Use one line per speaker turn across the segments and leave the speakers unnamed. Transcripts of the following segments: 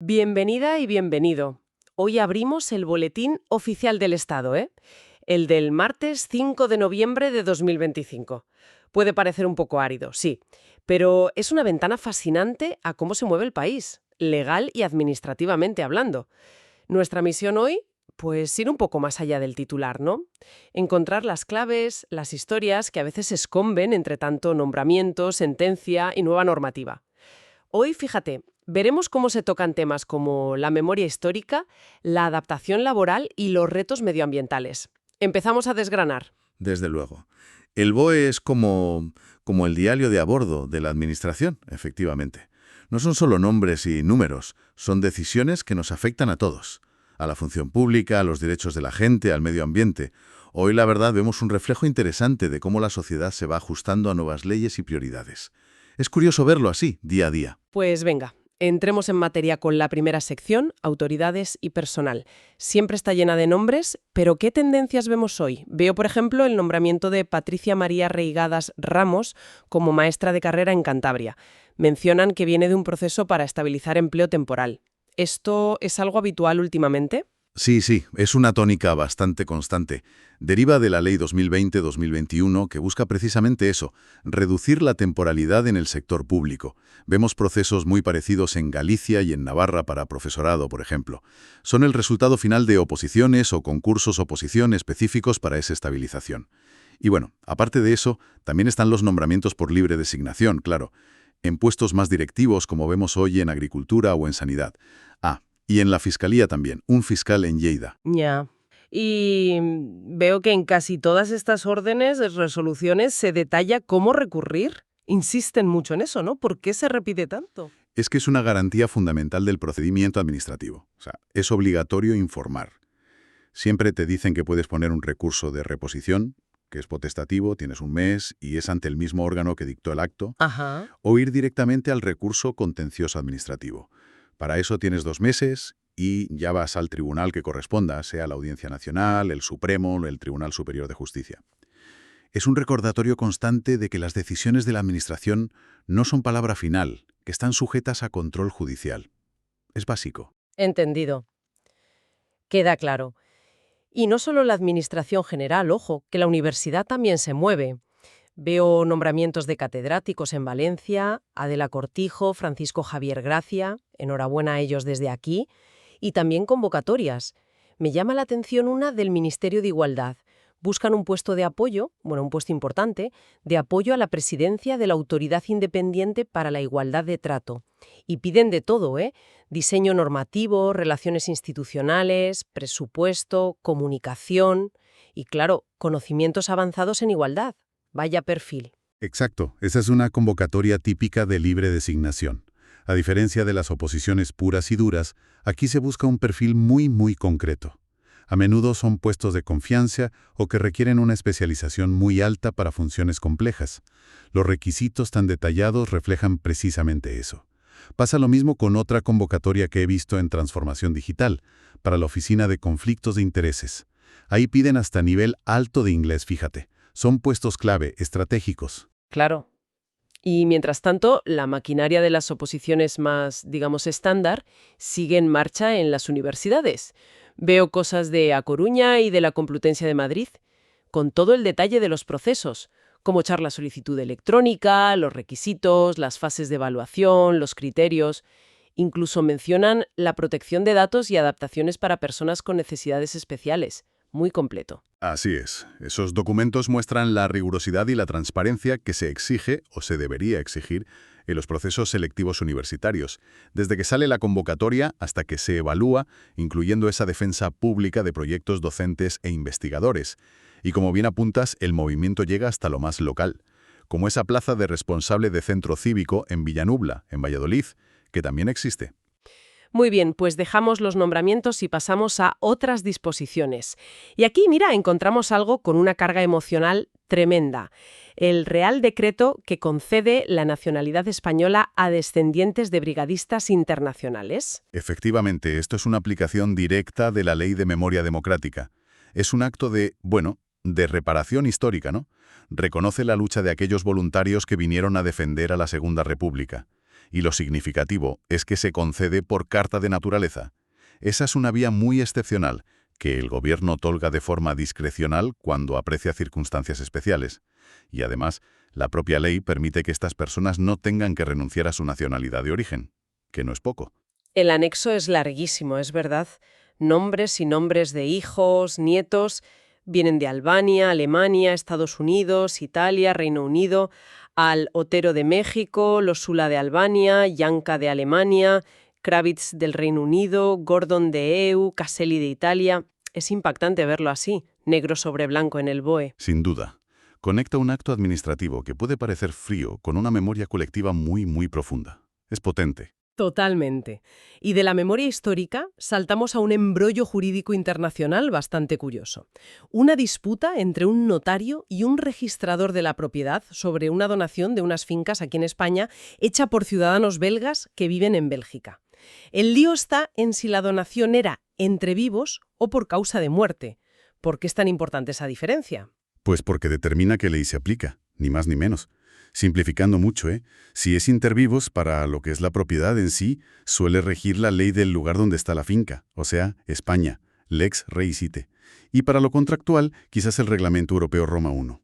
Bienvenida y bienvenido. Hoy abrimos el Boletín Oficial del Estado, el del martes 5 de noviembre de 2025. Puede parecer un poco árido, sí, pero es una ventana fascinante a cómo se mueve el país, legal y administrativamente hablando. Nuestra misión hoy, pues ir un poco más allá del titular, ¿no? Encontrar las claves, las historias que a veces se esconden entre tanto nombramiento, sentencia y nueva normativa. Hoy, fíjate, veremos cómo se tocan temas como la memoria histórica, la adaptación laboral y los retos medioambientales. Empezamos a desgranar.
Desde luego. El BOE es como el diario de a bordo de la administración, efectivamente. No son solo nombres y números, son decisiones que nos afectan a todos. A la función pública, a los derechos de la gente, al medio ambiente. Hoy, la verdad, vemos un reflejo interesante de cómo la sociedad se va ajustando a nuevas leyes y prioridades. Es curioso verlo así, día a día.
Pues venga, entremos en materia con la primera sección, autoridades y personal. Siempre está llena de nombres, pero ¿qué tendencias vemos hoy? Veo, por ejemplo, el nombramiento de Patricia María Reigadas Ramos como maestra de carrera en Cantabria. Mencionan que viene de un proceso para estabilizar empleo temporal. ¿Esto es algo habitual últimamente?
Sí, es una tónica bastante constante. Deriva de la Ley 2020-2021 que busca precisamente eso, reducir la temporalidad en el sector público. Vemos procesos muy parecidos en Galicia y en Navarra para profesorado, por ejemplo. Son el resultado final de oposiciones o concursos oposición específicos para esa estabilización. Y bueno, aparte de eso, también están los nombramientos por libre designación, claro, en puestos más directivos como vemos hoy en agricultura o en sanidad. Y en la Fiscalía también, un fiscal en Lleida.
Ya. Y veo que en casi todas estas órdenes, resoluciones, se detalla cómo recurrir. Insisten mucho en eso, ¿no? ¿Por qué se repite tanto?
Es que es una garantía fundamental del procedimiento administrativo. O sea, es obligatorio informar. Siempre te dicen que puedes poner un recurso de reposición, que es potestativo, tienes un mes y es ante el mismo órgano que dictó el acto,
Ajá.
o ir directamente al recurso contencioso administrativo. Para eso tienes 2 meses y ya vas al tribunal que corresponda, sea la Audiencia Nacional, el Supremo, el Tribunal Superior de Justicia. Es un recordatorio constante de que las decisiones de la Administración no son palabra final, que están sujetas a control judicial. Es básico.
Entendido. Queda claro. Y no solo la administración general, ojo, que la universidad también se mueve. Veo nombramientos de catedráticos en Valencia, Adela Cortijo, Francisco Javier Gracia, enhorabuena a ellos desde aquí, y también convocatorias. Me llama la atención una del Ministerio de Igualdad. Buscan un puesto de apoyo, bueno, un puesto importante, de apoyo a la presidencia de la Autoridad Independiente para la Igualdad de Trato. Y piden de todo, diseño normativo, relaciones institucionales, presupuesto, comunicación y, claro, conocimientos avanzados en igualdad. Vaya perfil.
Exacto, esa es una convocatoria típica de libre designación. A diferencia de las oposiciones puras y duras, aquí se busca un perfil muy concreto. A menudo son puestos de confianza o que requieren una especialización muy alta para funciones complejas. Los requisitos tan detallados reflejan precisamente eso. Pasa lo mismo con otra convocatoria que he visto en Transformación Digital, para la Oficina de Conflictos de Intereses. Ahí piden hasta nivel alto de inglés, fíjate. Son puestos clave, estratégicos.
Claro. Y mientras tanto, la maquinaria de las oposiciones más, digamos, estándar sigue en marcha en las universidades. Veo cosas de A Coruña y de la Complutense de Madrid, con todo el detalle de los procesos, como echar la solicitud electrónica, los requisitos, las fases de evaluación, los criterios. Incluso mencionan la protección de datos y adaptaciones para personas con necesidades especiales. Muy completo.
Así es. Esos documentos muestran la rigurosidad y la transparencia que se exige o se debería exigir en los procesos selectivos universitarios, desde que sale la convocatoria hasta que se evalúa, incluyendo esa defensa pública de proyectos docentes e investigadores. Y como bien apuntas, el movimiento llega hasta lo más local, como esa plaza de responsable de centro cívico en Villanubla, en Valladolid, que también existe.
Muy bien, pues dejamos los nombramientos y pasamos a otras disposiciones. Y aquí, mira, encontramos algo con una carga emocional tremenda. El Real Decreto que concede la nacionalidad española a descendientes de brigadistas internacionales.
Efectivamente, esto es una aplicación directa de la Ley de Memoria Democrática. Es un acto de reparación histórica, ¿no? Reconoce la lucha de aquellos voluntarios que vinieron a defender a la Segunda República. Y lo significativo es que se concede por carta de naturaleza. Esa es una vía muy excepcional, que el gobierno otorga de forma discrecional cuando aprecia circunstancias especiales. Y además, la propia ley permite que estas personas no tengan que renunciar a su nacionalidad de origen, que no es poco.
El anexo es larguísimo, es verdad. Nombres y nombres de hijos, nietos, vienen de Albania, Alemania, Estados Unidos, Italia, Reino Unido, al Otero de México, Losula de Albania, Yanka de Alemania, Kravitz del Reino Unido, Gordon de EU, Caselli de Italia. Es impactante verlo así, negro sobre blanco en el BOE.
Sin duda. Conecta un acto administrativo que puede parecer frío con una memoria colectiva muy profunda. Es potente.
Totalmente. Y de la memoria histórica saltamos a un embrollo jurídico internacional bastante curioso. Una disputa entre un notario y un registrador de la propiedad sobre una donación de unas fincas aquí en España hecha por ciudadanos belgas que viven en Bélgica. El lío está en si la donación era entre vivos o por causa de muerte. ¿Por qué es tan importante esa diferencia?
Pues porque determina qué ley se aplica, ni más ni menos. Simplificando mucho, si es intervivos, para lo que es la propiedad en sí, suele regir la ley del lugar donde está la finca, o sea, España, Lex Rei Sitte. Y para lo contractual, quizás el Reglamento Europeo Roma I.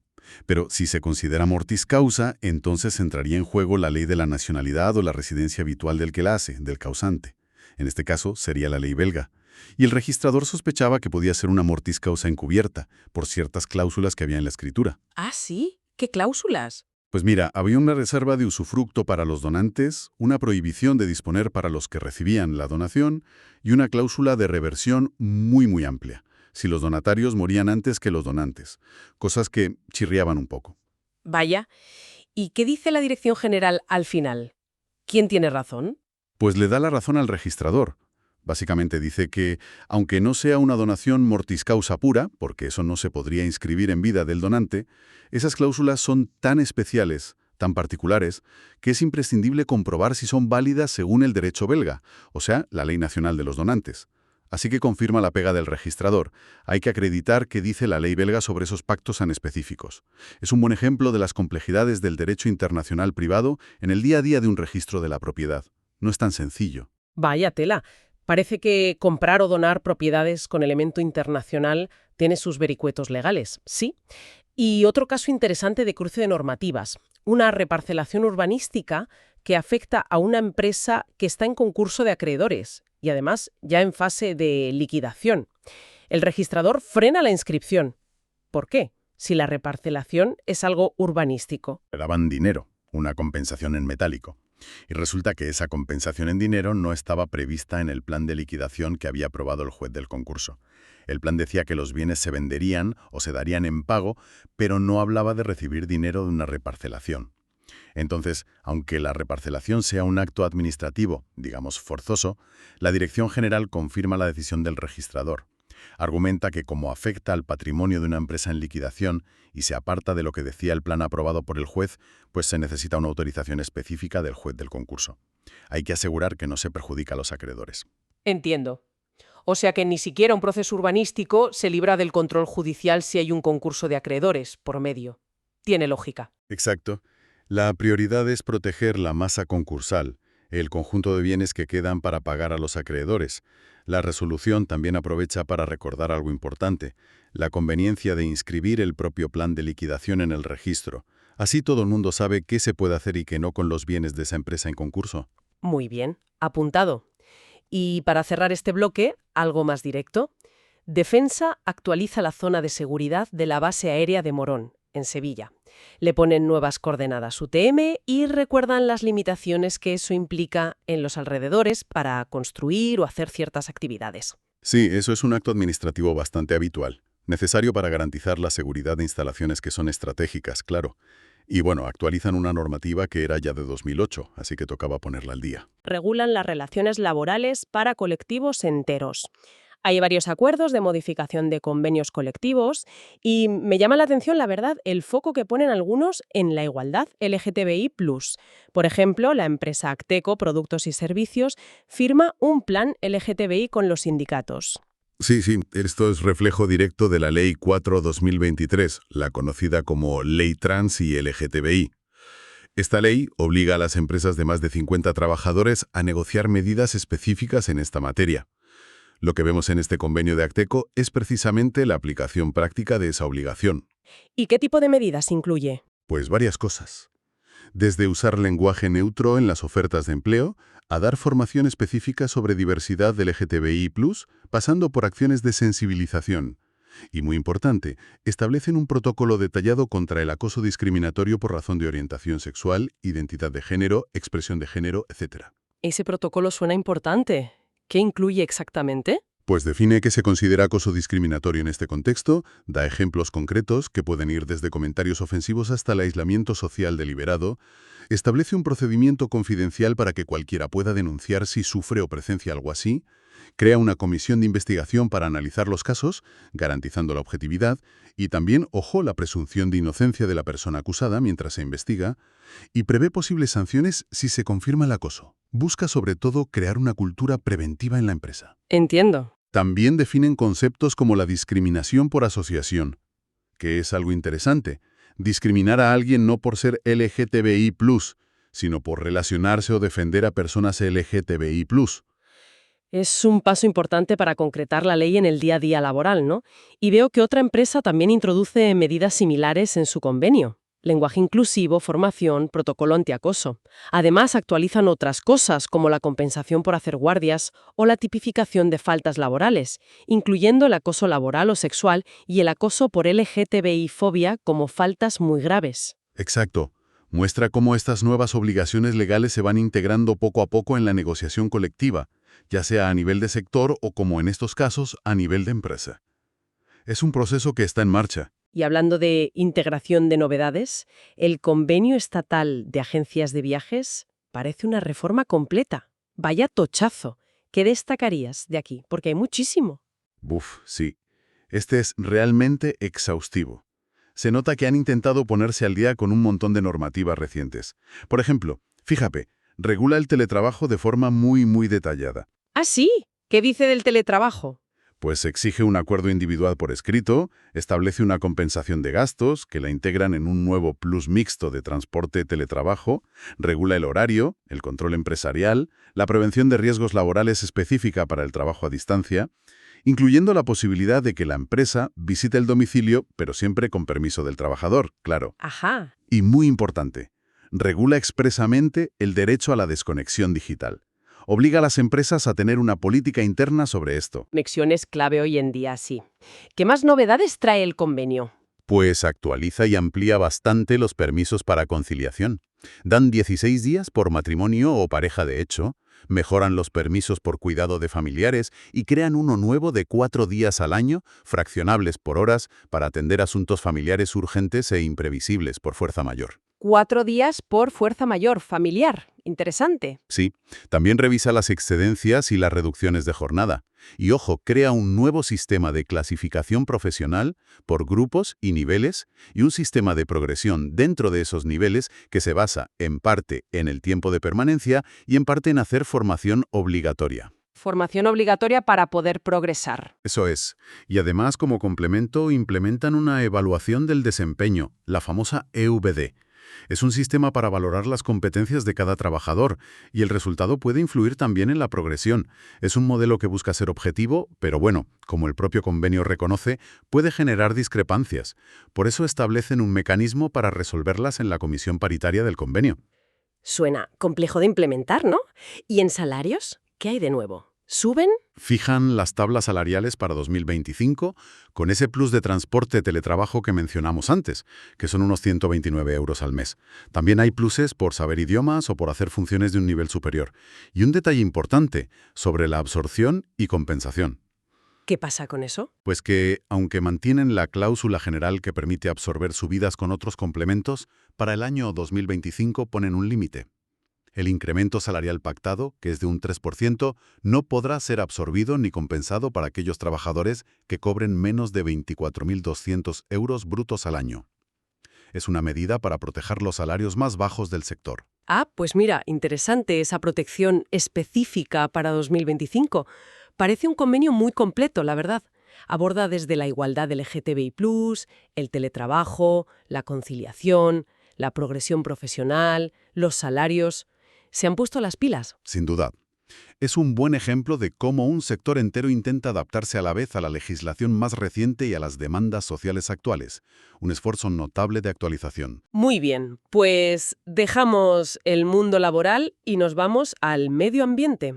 Pero si se considera mortis causa, entonces entraría en juego la ley de la nacionalidad o la residencia habitual del que la hace, del causante. En este caso, sería la ley belga. Y el registrador sospechaba que podía ser una mortis causa encubierta, por ciertas cláusulas que había en la escritura.
¿Ah, sí? ¿Qué cláusulas?
Pues mira, había una reserva de usufructo para los donantes, una prohibición de disponer para los que recibían la donación y una cláusula de reversión muy amplia, si los donatarios morían antes que los donantes, cosas que chirriaban un poco.
Vaya. ¿Y qué dice la Dirección General al final? ¿Quién tiene razón?
Pues le da la razón al registrador. Básicamente dice que, aunque no sea una donación mortis causa pura, porque eso no se podría inscribir en vida del donante, esas cláusulas son tan especiales, tan particulares, que es imprescindible comprobar si son válidas según el derecho belga, o sea, la Ley Nacional de los Donantes. Así que confirma la pega del registrador. Hay que acreditar qué dice la ley belga sobre esos pactos tan específicos. Es un buen ejemplo de las complejidades del derecho internacional privado en el día a día de un registro de la propiedad. No es tan sencillo.
Vaya tela. Parece que comprar o donar propiedades con elemento internacional tiene sus vericuetos legales, ¿sí? Y otro caso interesante de cruce de normativas, una reparcelación urbanística que afecta a una empresa que está en concurso de acreedores y además ya en fase de liquidación. El registrador frena la inscripción. ¿Por qué? Si la reparcelación es algo urbanístico.
Le daban dinero, una compensación en metálico. Y resulta que esa compensación en dinero no estaba prevista en el plan de liquidación que había aprobado el juez del concurso. El plan decía que los bienes se venderían o se darían en pago, pero no hablaba de recibir dinero de una reparcelación. Entonces, aunque la reparcelación sea un acto administrativo, digamos forzoso, la Dirección General confirma la decisión del registrador. Argumenta que como afecta al patrimonio de una empresa en liquidación y se aparta de lo que decía el plan aprobado por el juez, pues se necesita una autorización específica del juez del concurso. Hay que asegurar que no se perjudica a los acreedores.
Entiendo. O sea que ni siquiera un proceso urbanístico se libra del control judicial si hay un concurso de acreedores por medio. Tiene lógica.
Exacto. La prioridad es proteger la masa concursal, el conjunto de bienes que quedan para pagar a los acreedores. La resolución también aprovecha para recordar algo importante, la conveniencia de inscribir el propio plan de liquidación en el registro. Así todo el mundo sabe qué se puede hacer y qué no con los bienes de esa empresa en concurso.
Muy bien, apuntado. Y para cerrar este bloque, algo más directo. Defensa actualiza la zona de seguridad de la base aérea de Morón, en Sevilla. Le ponen nuevas coordenadas UTM y recuerdan las limitaciones que eso implica en los alrededores para construir o hacer ciertas actividades.
Sí, eso es un acto administrativo bastante habitual, necesario para garantizar la seguridad de instalaciones que son estratégicas, claro. Y bueno, actualizan una normativa que era ya de 2008, así que tocaba ponerla al día.
Regulan las relaciones laborales para colectivos enteros. Hay varios acuerdos de modificación de convenios colectivos y me llama la atención, la verdad, el foco que ponen algunos en la igualdad LGTBI+. Por ejemplo, la empresa Acteco Productos y Servicios firma un plan LGTBI con los sindicatos.
Sí, esto es reflejo directo de la Ley 4/2023, la conocida como Ley Trans y LGTBI. Esta ley obliga a las empresas de más de 50 trabajadores a negociar medidas específicas en esta materia. Lo que vemos en este convenio de Acteco es precisamente la aplicación práctica de esa obligación.
¿Y qué tipo de medidas incluye?
Pues varias cosas. Desde usar lenguaje neutro en las ofertas de empleo, a dar formación específica sobre diversidad del LGTBI+, pasando por acciones de sensibilización. Y muy importante, establecen un protocolo detallado contra el acoso discriminatorio por razón de orientación sexual, identidad de género, expresión de género, etc.
Ese protocolo suena importante. ¿Qué incluye exactamente?
Pues define qué se considera acoso discriminatorio en este contexto, da ejemplos concretos que pueden ir desde comentarios ofensivos hasta el aislamiento social deliberado, establece un procedimiento confidencial para que cualquiera pueda denunciar si sufre o presencia algo así, crea una comisión de investigación para analizar los casos, garantizando la objetividad, y también, ojo, la presunción de inocencia de la persona acusada mientras se investiga, y prevé posibles sanciones si se confirma el acoso. Busca sobre todo crear una cultura preventiva en la empresa.
Entiendo.
También definen conceptos como la discriminación por asociación, que es algo interesante. Discriminar a alguien no por ser LGTBI+, sino por relacionarse o defender a personas LGTBI+.
Es un paso importante para concretar la ley en el día a día laboral, ¿no? Y veo que otra empresa también introduce medidas similares en su convenio. Lenguaje inclusivo, formación, protocolo antiacoso. Además, actualizan otras cosas, como la compensación por hacer guardias o la tipificación de faltas laborales, incluyendo el acoso laboral o sexual y el acoso por LGTBI-fobia como faltas muy graves.
Exacto. Muestra cómo estas nuevas obligaciones legales se van integrando poco a poco en la negociación colectiva, ya sea a nivel de sector o, como en estos casos, a nivel de empresa. Es un proceso que está en marcha.
Y hablando de integración de novedades, el Convenio Estatal de Agencias de Viajes parece una reforma completa. Vaya tochazo. ¿Qué destacarías de aquí? Porque hay muchísimo.
Sí. Este es realmente exhaustivo. Se nota que han intentado ponerse al día con un montón de normativas recientes. Por ejemplo, fíjate, regula el teletrabajo de forma muy detallada.
¿Ah, sí? ¿Qué dice del teletrabajo?
Pues exige un acuerdo individual por escrito, establece una compensación de gastos, que la integran en un nuevo plus mixto de transporte-teletrabajo, regula el horario, el control empresarial, la prevención de riesgos laborales específica para el trabajo a distancia, incluyendo la posibilidad de que la empresa visite el domicilio, pero siempre con permiso del trabajador, claro.
Ajá.
Y muy importante, regula expresamente el derecho a la desconexión digital. Obliga a las empresas a tener una política interna sobre esto.
Conexión es clave hoy en día, sí. ¿Qué más novedades trae el convenio?
Pues actualiza y amplía bastante los permisos para conciliación. Dan 16 días por matrimonio o pareja de hecho, mejoran los permisos por cuidado de familiares y crean uno nuevo de 4 días al año, fraccionables por horas, para atender asuntos familiares urgentes e imprevisibles por fuerza mayor.
4 días por fuerza mayor, familiar. Interesante.
Sí, también revisa las excedencias y las reducciones de jornada. Y ojo, crea un nuevo sistema de clasificación profesional por grupos y niveles y un sistema de progresión dentro de esos niveles que se basa en parte en el tiempo de permanencia y en parte en hacer formación obligatoria.
Formación obligatoria para poder progresar.
Eso es. Y además, como complemento, implementan una evaluación del desempeño, la famosa EVD. Es un sistema para valorar las competencias de cada trabajador y el resultado puede influir también en la progresión. Es un modelo que busca ser objetivo, pero bueno, como el propio convenio reconoce, puede generar discrepancias. Por eso establecen un mecanismo para resolverlas en la comisión paritaria del convenio.
Suena complejo de implementar, ¿no? ¿Y en salarios? ¿Qué hay de nuevo? ¿Suben?
Fijan las tablas salariales para 2025 con ese plus de transporte-teletrabajo que mencionamos antes, que son unos 129 euros al mes. También hay pluses por saber idiomas o por hacer funciones de un nivel superior. Y un detalle importante sobre la absorción y compensación.
¿Qué pasa con eso?
Pues que, aunque mantienen la cláusula general que permite absorber subidas con otros complementos, para el año 2025 ponen un límite. El incremento salarial pactado, que es de un 3%, no podrá ser absorbido ni compensado para aquellos trabajadores que cobren menos de 24.200 euros brutos al año. Es una medida para proteger los salarios más bajos del sector.
Ah, pues mira, interesante esa protección específica para 2025. Parece un convenio muy completo, la verdad. Aborda desde la igualdad LGTBI+, el teletrabajo, la conciliación, La progresión profesional, los salarios. ¿Se han puesto las pilas?
Sin duda. Es un buen ejemplo de cómo un sector entero intenta adaptarse a la vez a la legislación más reciente y a las demandas sociales actuales. Un esfuerzo notable de actualización.
Muy bien, pues dejamos el mundo laboral y nos vamos al medio ambiente.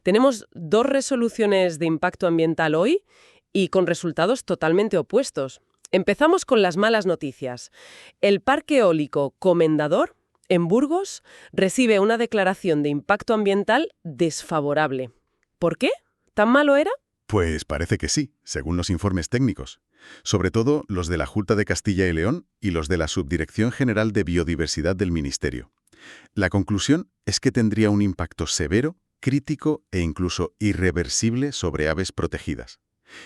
Tenemos 2 resoluciones de impacto ambiental hoy y con resultados totalmente opuestos. Empezamos con las malas noticias. El parque eólico Comendador, en Burgos, recibe una declaración de impacto ambiental desfavorable. ¿Por qué? ¿Tan malo era?
Pues parece que sí, según los informes técnicos. Sobre todo los de la Junta de Castilla y León y los de la Subdirección General de Biodiversidad del Ministerio. La conclusión es que tendría un impacto severo, crítico e incluso irreversible sobre aves protegidas.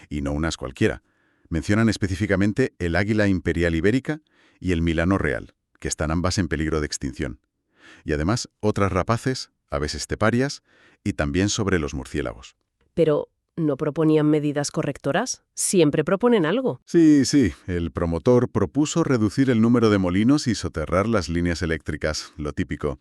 Y no unas cualquiera. Mencionan específicamente el águila imperial ibérica y el milano real, que están ambas en peligro de extinción. Y además otras rapaces, aves esteparias y también sobre los murciélagos.
Pero ¿no proponían medidas correctoras? Siempre proponen algo.
Sí, el promotor propuso reducir el número de molinos y soterrar las líneas eléctricas, lo típico.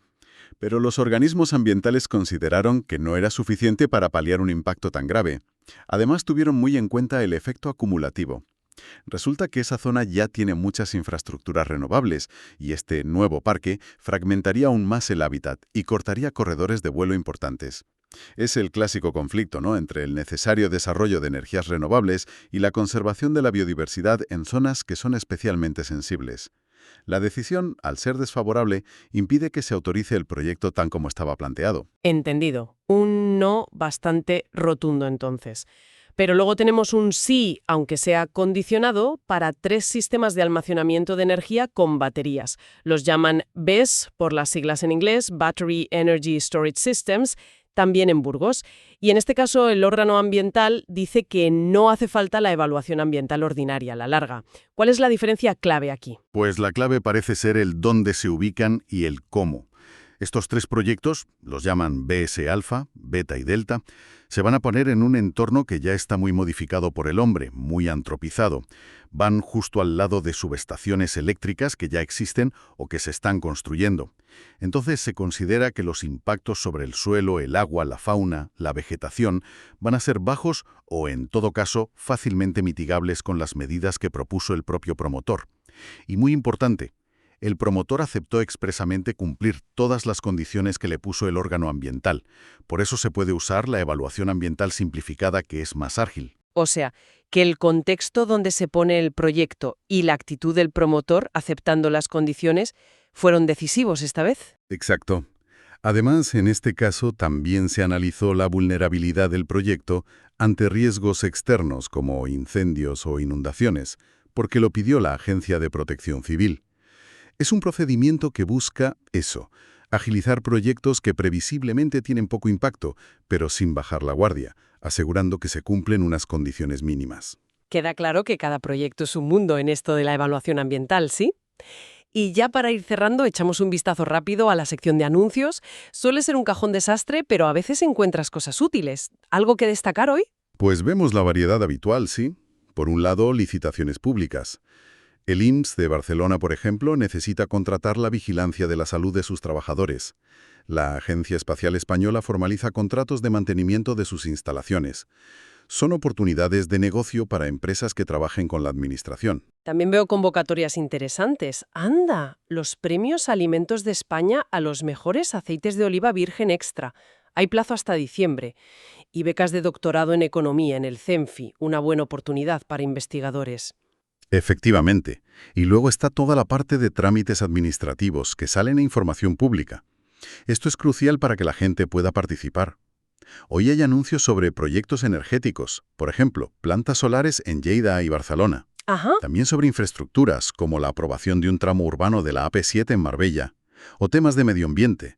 Pero los organismos ambientales consideraron que no era suficiente para paliar un impacto tan grave. Además, tuvieron muy en cuenta el efecto acumulativo. Resulta que esa zona ya tiene muchas infraestructuras renovables y este nuevo parque fragmentaría aún más el hábitat y cortaría corredores de vuelo importantes. Es el clásico conflicto, ¿no?, entre el necesario desarrollo de energías renovables y la conservación de la biodiversidad en zonas que son especialmente sensibles. La decisión, al ser desfavorable, impide que se autorice el proyecto tan como estaba planteado.
Entendido. Un no bastante rotundo entonces. Pero luego tenemos un sí, aunque sea condicionado, para 3 sistemas de almacenamiento de energía con baterías. Los llaman BESS, por las siglas en inglés, Battery Energy Storage Systems, también en Burgos. Y en este caso el órgano ambiental dice que no hace falta la evaluación ambiental ordinaria, la larga. ¿Cuál es la diferencia clave aquí?
Pues la clave parece ser el dónde se ubican y el cómo. Estos 3 proyectos, los llaman BS Alfa, Beta y Delta, se van a poner en un entorno que ya está muy modificado por el hombre, muy antropizado. Van justo al lado de subestaciones eléctricas que ya existen o que se están construyendo. Entonces se considera que los impactos sobre el suelo, el agua, la fauna, la vegetación van a ser bajos o, en todo caso, fácilmente mitigables con las medidas que propuso el propio promotor. Y muy importante, el promotor aceptó expresamente cumplir todas las condiciones que le puso el órgano ambiental. Por eso se puede usar la evaluación ambiental simplificada, que es más ágil.
O sea, que el contexto donde se pone el proyecto y la actitud del promotor aceptando las condiciones fueron decisivos esta vez.
Exacto. Además, en este caso también se analizó la vulnerabilidad del proyecto ante riesgos externos como incendios o inundaciones, porque lo pidió la Agencia de Protección Civil. Es un procedimiento que busca eso, agilizar proyectos que previsiblemente tienen poco impacto, pero sin bajar la guardia, asegurando que se cumplen unas condiciones mínimas.
Queda claro que cada proyecto es un mundo en esto de la evaluación ambiental, ¿sí? Y ya para ir cerrando, echamos un vistazo rápido a la sección de anuncios. Suele ser un cajón desastre, pero a veces encuentras cosas útiles. ¿Algo que destacar hoy?
Pues vemos la variedad habitual, sí. Por un lado, licitaciones públicas. El INSS de Barcelona, por ejemplo, necesita contratar la vigilancia de la salud de sus trabajadores. La Agencia Espacial Española formaliza contratos de mantenimiento de sus instalaciones. Son oportunidades de negocio para empresas que trabajen con la administración.
También veo convocatorias interesantes. ¡Anda! Los premios Alimentos de España a los mejores aceites de oliva virgen extra. Hay plazo hasta diciembre. Y becas de doctorado en economía en el CENFI, una buena oportunidad para investigadores.
Efectivamente. Y luego está toda la parte de trámites administrativos que salen a información pública. Esto es crucial para que la gente pueda participar. Hoy hay anuncios sobre proyectos energéticos, por ejemplo, plantas solares en Lleida y Barcelona.
Ajá.
También sobre infraestructuras, como la aprobación de un tramo urbano de la AP7 en Marbella, o temas de medio ambiente,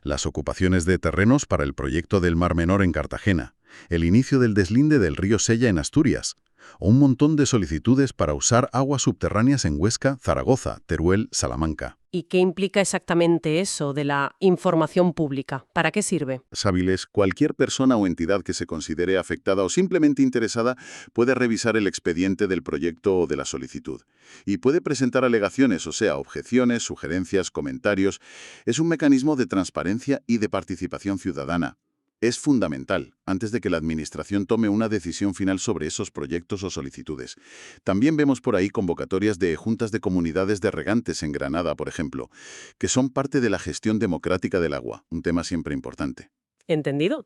las ocupaciones de terrenos para el proyecto del Mar Menor en Cartagena, el inicio del deslinde del río Sella en Asturias, O un montón de solicitudes para usar aguas subterráneas en Huesca, Zaragoza, Teruel, Salamanca.
¿Y qué implica exactamente eso de la información pública? ¿Para qué sirve?
Sábiles, cualquier persona o entidad que se considere afectada o simplemente interesada puede revisar el expediente del proyecto o de la solicitud. Y puede presentar alegaciones, o sea, objeciones, sugerencias, comentarios. Es un mecanismo de transparencia y de participación ciudadana. Es fundamental, antes de que la Administración tome una decisión final sobre esos proyectos o solicitudes. También vemos por ahí convocatorias de juntas de comunidades de regantes en Granada, por ejemplo, que son parte de la gestión democrática del agua, un tema siempre importante.
¿Entendido?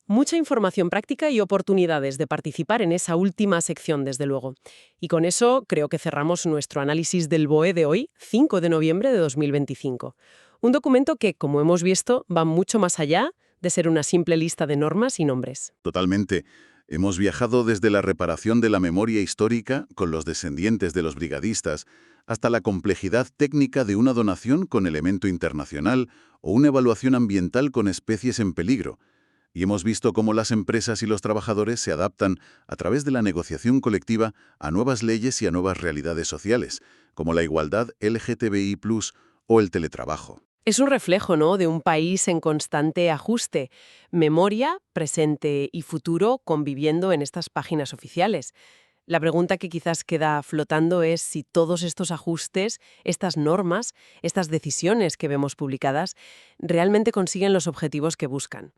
Mucha información práctica y oportunidades de participar en esa última sección, desde luego. Y con eso creo que cerramos nuestro análisis del BOE de hoy, 5 de noviembre de 2025. Un documento que, como hemos visto, va mucho más allá de ser una simple lista de normas y nombres.
Totalmente. Hemos viajado desde la reparación de la memoria histórica con los descendientes de los brigadistas hasta la complejidad técnica de una donación con elemento internacional o una evaluación ambiental con especies en peligro. Y hemos visto cómo las empresas y los trabajadores se adaptan a través de la negociación colectiva a nuevas leyes y a nuevas realidades sociales, como la igualdad LGTBI+ o el teletrabajo.
Es un reflejo, ¿no?, de un país en constante ajuste. Memoria, presente y futuro conviviendo en estas páginas oficiales. La pregunta que quizás queda flotando es si todos estos ajustes, estas normas, estas decisiones que vemos publicadas, realmente consiguen los objetivos que buscan.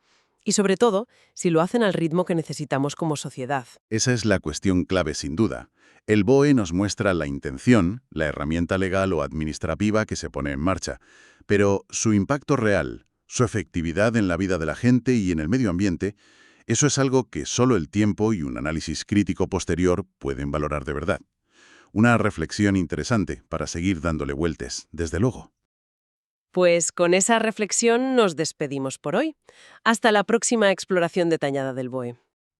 Y sobre todo, si lo hacen al ritmo que necesitamos como sociedad.
Esa es la cuestión clave, sin duda. El BOE nos muestra la intención, la herramienta legal o administrativa que se pone en marcha, pero su impacto real, su efectividad en la vida de la gente y en el medio ambiente, eso es algo que solo el tiempo y un análisis crítico posterior pueden valorar de verdad. Una reflexión interesante para seguir dándole vueltas, desde luego.
Pues con esa reflexión nos despedimos por hoy. Hasta la próxima exploración detallada del BOE.